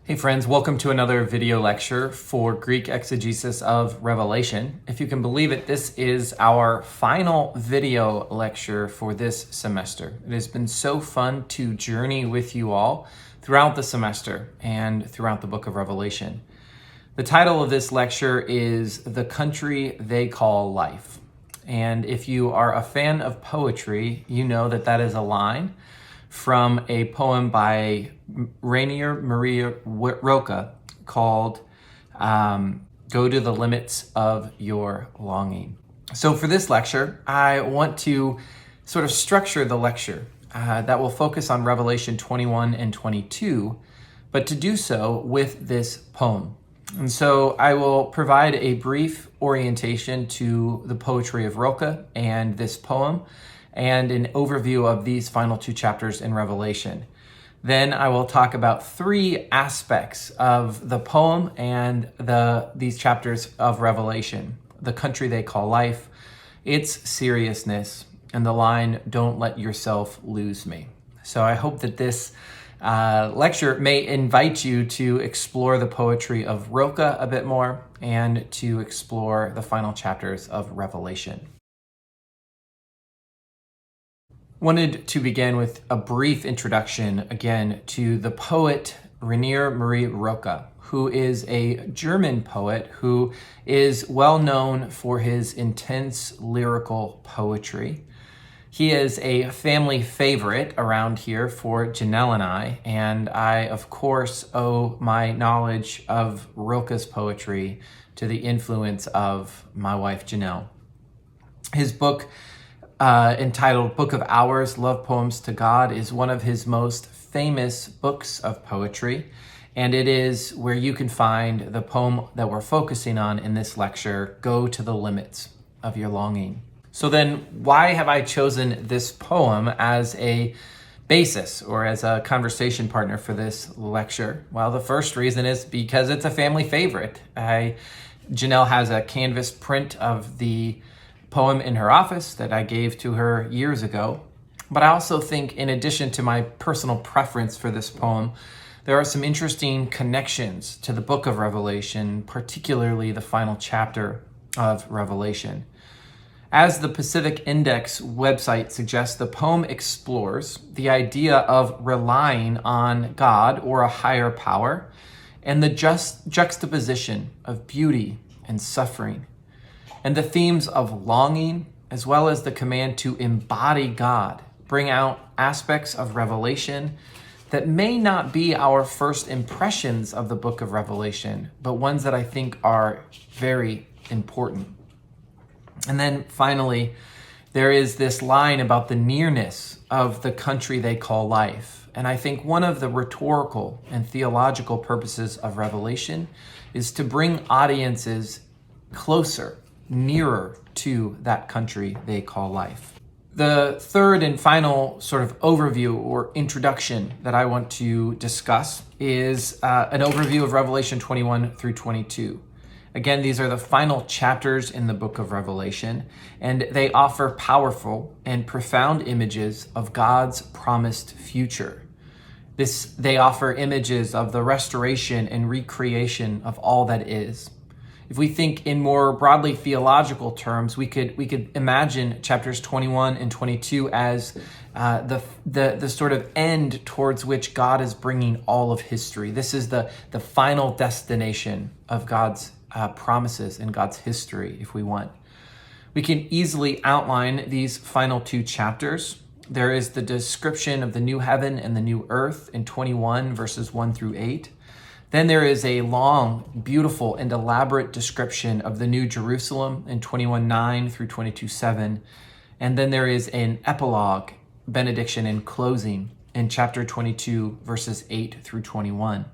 Hey friends, welcome to another video lecture for Greek exegesis of Revelation. If you can believe it, this is our final video lecture for this semester. It has been so fun to journey with you all throughout the semester and throughout the book of Revelation. The title of this lecture is The Country They Call Life. And if you are a fan of poetry, you know that that is a line from a poem by Ranier Marie Rilke called Go to the Limits of Your Longing. So for this lecture, I want to sort of structure the lecture that will focus on Revelation 21 and 22, but to do so with this poem. And so I will provide a brief orientation to the poetry of Rilke and this poem, and an overview of these final two chapters in Revelation. Then I will talk about three aspects of the poem and these chapters of Revelation: the country they call life, its seriousness, and the line, "Don't let yourself lose me." So I hope that this lecture may invite you to explore the poetry of Rilke a bit more and to explore the final chapters of Revelation. Wanted to begin with a brief introduction again to the poet Ranier Marie Rilke, who is a German poet who is well known for his intense lyrical poetry. He is a family favorite around here for Janelle and I of course owe my knowledge of Rilke's poetry to the influence of my wife Janelle. His book entitled Book of Hours, Love Poems to God, is one of his most famous books of poetry, and it is where you can find the poem that we're focusing on in this lecture, Go to the Limits of Your Longing. So then, why have I chosen this poem as a basis or as a conversation partner for this lecture? Well, the first reason is because it's a family favorite. Janelle has a canvas print of the poem in her office that I gave to her years ago. But I also think, in addition to my personal preference for this poem, there are some interesting connections to the book of Revelation, particularly the final chapter of Revelation. As the Pacific Index website suggests, the poem explores the idea of relying on God or a higher power and the juxtaposition of beauty and suffering, and the themes of longing, as well as the command to embody God, bring out aspects of Revelation that may not be our first impressions of the book of Revelation, but ones that I think are very important. And then finally, there is this line about the nearness of the country they call life. And I think one of the rhetorical and theological purposes of Revelation is to bring audiences closer, nearer to that country they call life. The third and final sort of overview or introduction that I want to discuss is an overview of Revelation 21 through 22. Again, these are the final chapters in the book of Revelation, and they offer powerful and profound images of God's promised future. They offer images of the restoration and recreation of all that is. If we think in more broadly theological terms, we could imagine chapters 21 and 22 as the sort of end towards which God is bringing all of history. This is the final destination of God's promises and God's history, if we want. We can easily outline these final two chapters. There is the description of the new heaven and the new earth in 21 verses 1 through 8. Then there is a long, beautiful, and elaborate description of the New Jerusalem in 21:9 through 22:7. And then there is an epilogue, benediction, and closing in chapter 22, verses 8 through 21.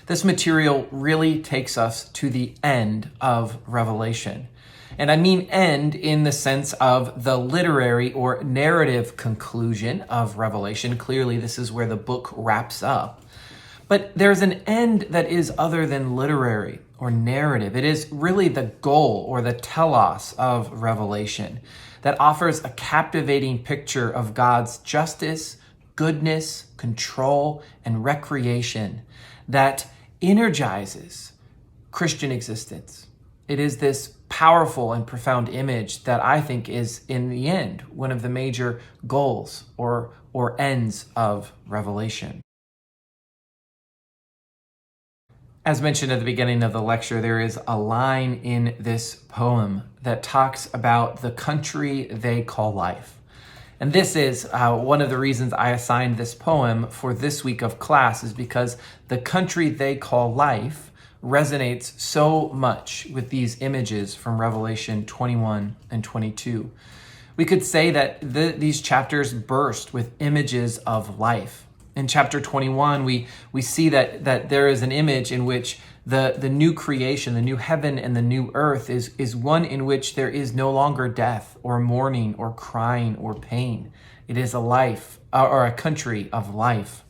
This material really takes us to the end of Revelation. And I mean end in the sense of the literary or narrative conclusion of Revelation. Clearly, this is where the book wraps up. But there's an end that is other than literary or narrative. It is really the goal or the telos of Revelation that offers a captivating picture of God's justice, goodness, control, and recreation that energizes Christian existence. It is this powerful and profound image that I think is, in the end, one of the major goals or ends of Revelation. As mentioned at the beginning of the lecture, there is a line in this poem that talks about the country they call life. And this is one of the reasons I assigned this poem for this week of class, is because the country they call life resonates so much with these images from Revelation 21 and 22. We could say that these chapters burst with images of life. In chapter 21, we see that there is an image in which the new creation, the new heaven and the new earth is one in which there is no longer death or mourning or crying or pain. It is a life or a country of life.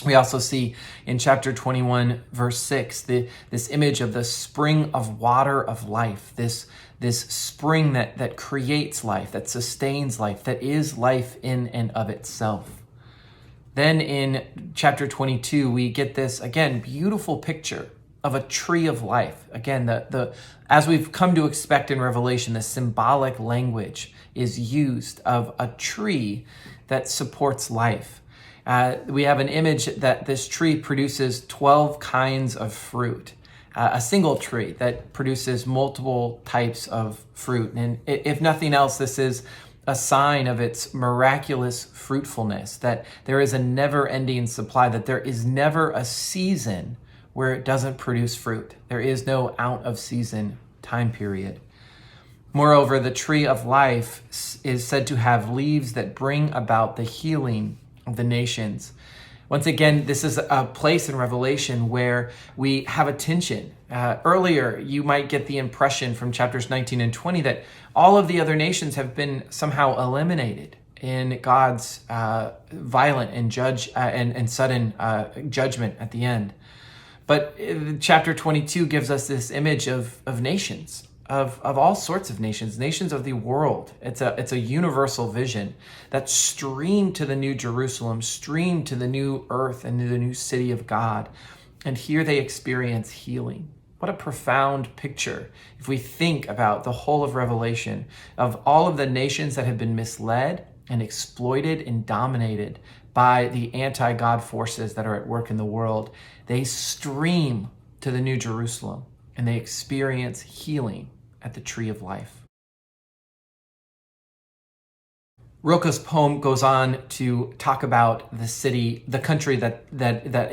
We also see in chapter 21, verse 6, this image of the spring of water of life, this spring that creates life, that sustains life, that is life in and of itself. Then in chapter 22, we get this, again, beautiful picture of a tree of life. Again, as we've come to expect in Revelation, the symbolic language is used of a tree that supports life. We have an image that this tree produces 12 kinds of fruit, a single tree that produces multiple types of fruit. And if nothing else, this is a sign of its miraculous fruitfulness, that there is a never-ending supply, that there is never a season where it doesn't produce fruit. There is no out-of-season time period. Moreover, the tree of life is said to have leaves that bring about the healing of the nations. Once again, this is a place in Revelation where we have a tension. Earlier, you might get the impression from chapters 19 and 20 that all of the other nations have been somehow eliminated in God's violent and sudden judgment at the end. But chapter 22 gives us this image of nations, of all sorts of nations of the world. It's a universal vision that stream to the new Jerusalem, stream to the new earth and to the new city of God. And here they experience healing. What a profound picture if we think about the whole of Revelation, of all of the nations that have been misled and exploited and dominated by the anti-God forces that are at work in the world. They stream to the new Jerusalem and they experience healing at the tree of life. Rilke's poem goes on to talk about the city, the country that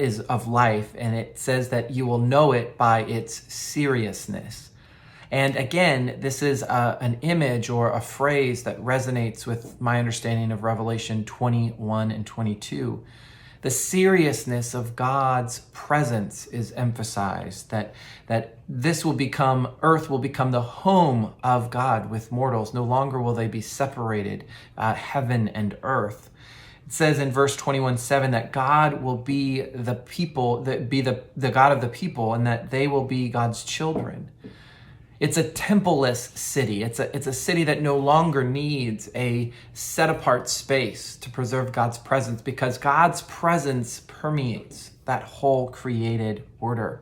is of life, and it says that you will know it by its seriousness. And again, this is an image or a phrase that resonates with my understanding of Revelation 21 and 22. The seriousness of God's presence is emphasized, that earth will become the home of God with mortals. No longer will they be separated, heaven and earth. It says in verse 21:7 that God will be the people, the God of the people, and that they will be God's children. It's a temple-less city. It's a city that no longer needs a set-apart space to preserve God's presence, because God's presence permeates that whole created order.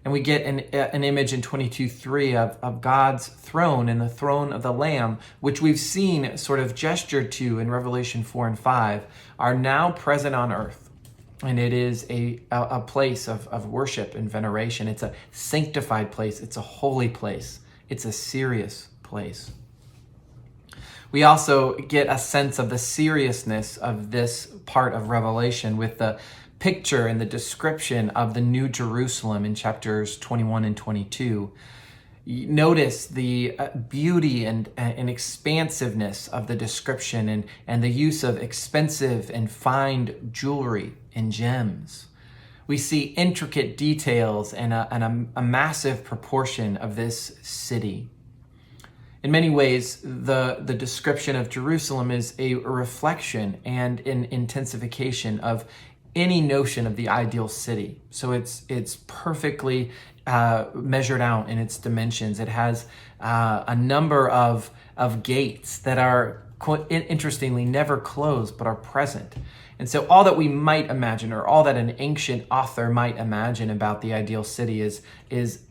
And we get an image in 22:3 of God's throne and the throne of the Lamb, which we've seen sort of gestured to in Revelation 4 and 5, are now present on earth. And it is a place of worship and veneration. It's a sanctified place. It's a holy place. It's a serious place. We also get a sense of the seriousness of this part of Revelation with the picture and the description of the New Jerusalem in chapters 21 and 22. Notice the beauty and expansiveness of the description and the use of expensive and fine jewelry and gems. We see intricate details and a massive proportion of this city. In many ways, the description of Jerusalem is a reflection and an intensification of any notion of the ideal city. So it's perfectly measured out in its dimensions. It has a number of gates that are interestingly, never close, but are present. And so all that we might imagine, or all that an ancient author might imagine about the ideal city is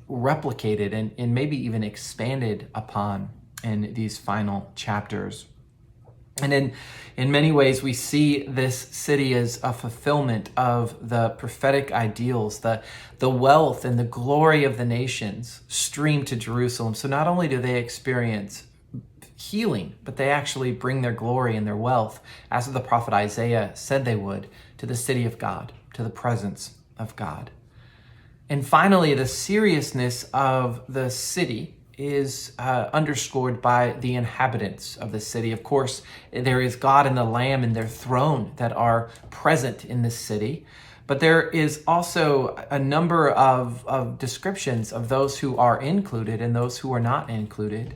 replicated and maybe even expanded upon in these final chapters. And in many ways, we see this city as a fulfillment of the prophetic ideals, the wealth and the glory of the nations stream to Jerusalem. So not only do they experience healing, but they actually bring their glory and their wealth, as the prophet Isaiah said they would, to the city of God, to the presence of God. And finally, the seriousness of the city is underscored by the inhabitants of the city. Of course, there is God and the Lamb and their throne that are present in this city, but there is also a number of descriptions of those who are included and those who are not included.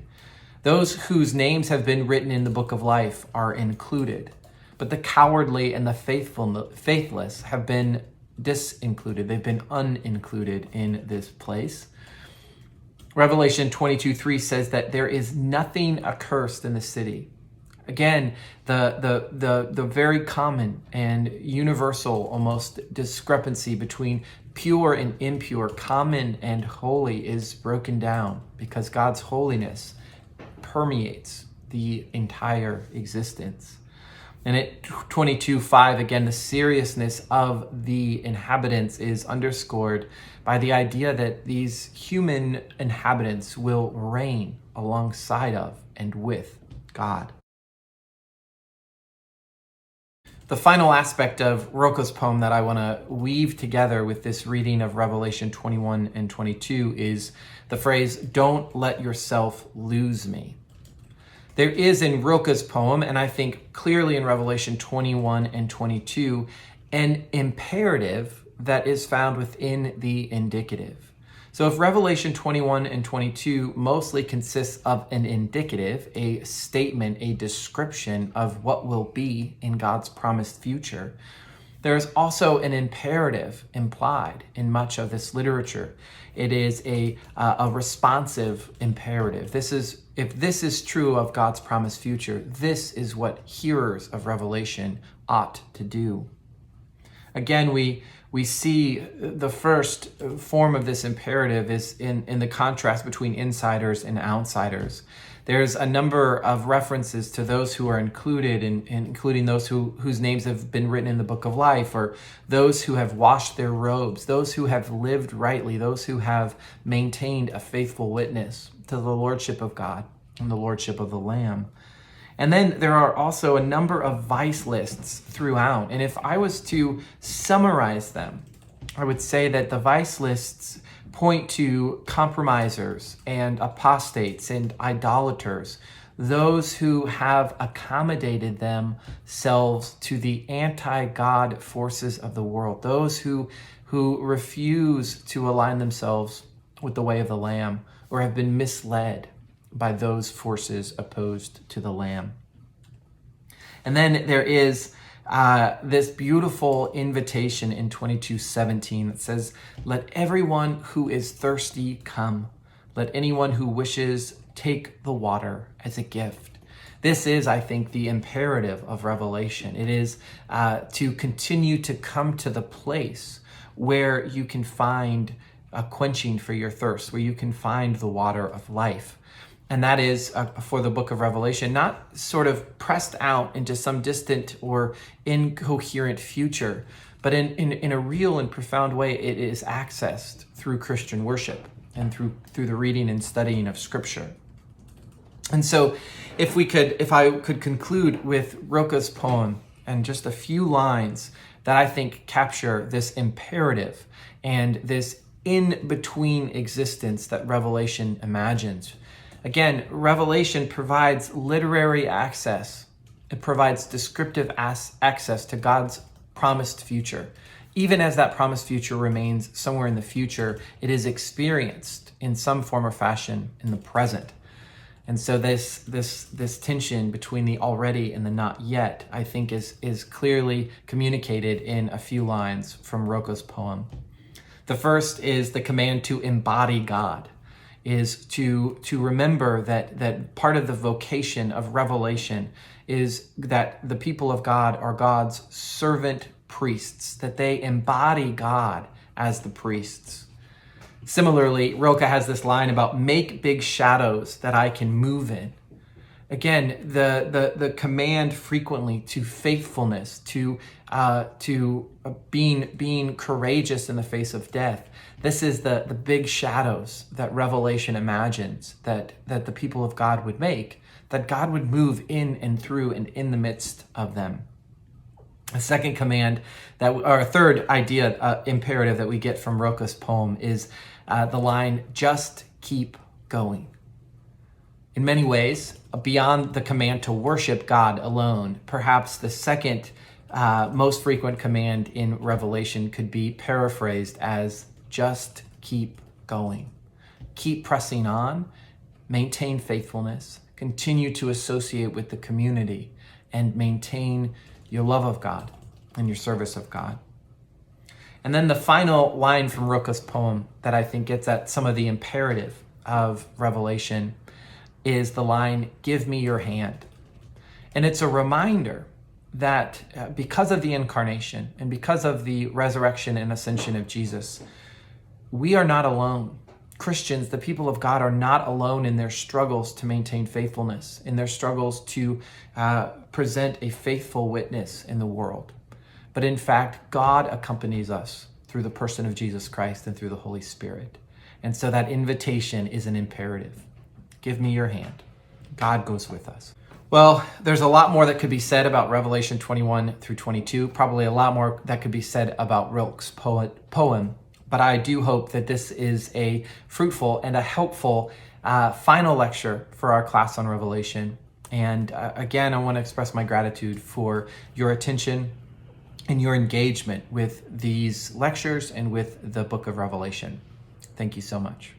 Those whose names have been written in the book of life are included, but the cowardly and the faithless have been disincluded. They've been unincluded in this place. Revelation 22:3 says that there is nothing accursed in the city. Again, the very common and universal almost discrepancy between pure and impure, common and holy, is broken down because God's holiness permeates the entire existence. And at 22:5, again, the seriousness of the inhabitants is underscored by the idea that these human inhabitants will reign alongside of and with God. The final aspect of Rilke's poem that I want to weave together with this reading of Revelation 21 and 22 is the phrase, "Don't let yourself lose me." There is in Rilke's poem, and I think clearly in Revelation 21 and 22, an imperative that is found within the indicative. So if Revelation 21 and 22 mostly consists of an indicative, a statement, a description of what will be in God's promised future, there is also an imperative implied in much of this literature. It is a responsive imperative. If this is true of God's promised future, this is what hearers of Revelation ought to do. Again, we see the first form of this imperative is in the contrast between insiders and outsiders. There's a number of references to those who are included, including those whose names have been written in the book of life, or those who have washed their robes, those who have lived rightly, those who have maintained a faithful witness to the lordship of God and the lordship of the Lamb. And then there are also a number of vice lists throughout. And if I was to summarize them, I would say that the vice lists point to compromisers and apostates and idolaters, those who have accommodated themselves to the anti-God forces of the world, those who refuse to align themselves with the way of the Lamb or have been misled by those forces opposed to the Lamb. And then there is this beautiful invitation in 22:17 that says, "Let everyone who is thirsty come. Let anyone who wishes take the water as a gift." This is, I think, the imperative of Revelation. It is to continue to come to the place where you can find a quenching for your thirst, where you can find the water of life. And that is for the book of Revelation, not sort of pressed out into some distant or incoherent future, but in a real and profound way, it is accessed through Christian worship and through the reading and studying of Scripture. And so if I could conclude with Rilke's poem and just a few lines that I think capture this imperative and this in-between existence that Revelation imagines. Again, Revelation provides literary access. It provides descriptive access to God's promised future. Even as that promised future remains somewhere in the future, it is experienced in some form or fashion in the present. And so this tension between the already and the not yet, I think, is clearly communicated in a few lines from Rilke's poem. The first is the command to embody God, is to remember that part of the vocation of Revelation is that the people of God are God's servant priests, that they embody God as the priests. Similarly, Rilke has this line about make big shadows that I can move in. Again, the command frequently to faithfulness, to being courageous in the face of death. This is the big shadows that Revelation imagines that the people of God would make, that God would move in and through and in the midst of them. A second command, or a third idea, imperative that we get from Rilke's poem is the line, just keep going. In many ways, beyond the command to worship God alone, perhaps the second most frequent command in Revelation could be paraphrased as just keep going. Keep pressing on, maintain faithfulness, continue to associate with the community, and maintain your love of God and your service of God. And then the final line from Rilke's poem that I think gets at some of the imperative of Revelation is the line, give me your hand. And it's a reminder that because of the incarnation and because of the resurrection and ascension of Jesus, we are not alone. Christians, the people of God, are not alone in their struggles to maintain faithfulness, in their struggles to present a faithful witness in the world. But in fact, God accompanies us through the person of Jesus Christ and through the Holy Spirit. And so that invitation is an imperative. Give me your hand. God goes with us. Well, there's a lot more that could be said about Revelation 21 through 22, probably a lot more that could be said about Rilke's poem, but I do hope that this is a fruitful and a helpful final lecture for our class on Revelation. And again, I want to express my gratitude for your attention and your engagement with these lectures and with the book of Revelation. Thank you so much.